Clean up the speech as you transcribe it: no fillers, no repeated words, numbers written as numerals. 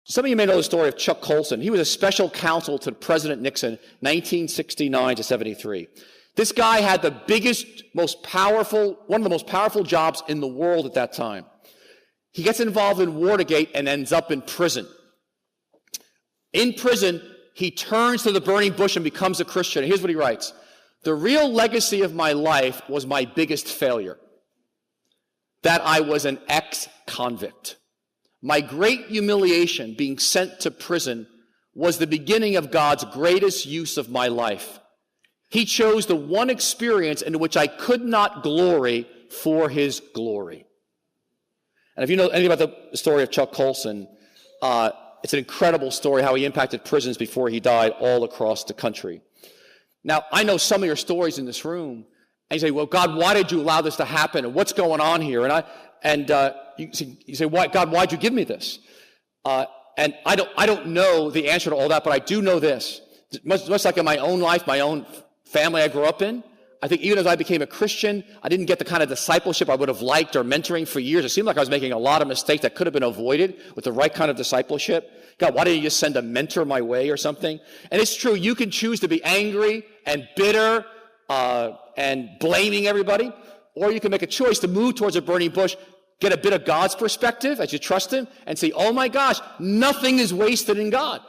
Some of you may know the story of Chuck Colson. He was a special counsel to President Nixon, 1969 to 73. This guy had the biggest, one of the most powerful jobs in the world at that time. He gets involved in Watergate and ends up in prison. In prison, he turns to the burning bush and becomes a Christian. Here's what he writes. The real legacy of my life was my biggest failure, that I was an ex-convict. My great humiliation, being sent to prison, was the beginning of God's greatest use of my life. He chose the one experience in which I could not glory for his glory. And if you know anything about the story of Chuck Colson, it's an incredible story how he impacted prisons before he died all across the country. Now, I know some of your stories in this room, and you say, well, God, why did you allow this to happen? And what's going on here? And you say, why, God, why'd you give me this? And I don't know the answer to all that, but I do know this. Much like in my own life, my own family I grew up in, I think even as I became a Christian, I didn't get the kind of discipleship I would have liked or mentoring for years. It seemed like I was making a lot of mistakes that could have been avoided with the right kind of discipleship. God, why didn't you just send a mentor my way or something? And it's true, you can choose to be angry and bitter and blaming everybody, or you can make a choice to move towards a burning bush, get a bit of God's perspective as you trust him, and say, oh my gosh, nothing is wasted in God.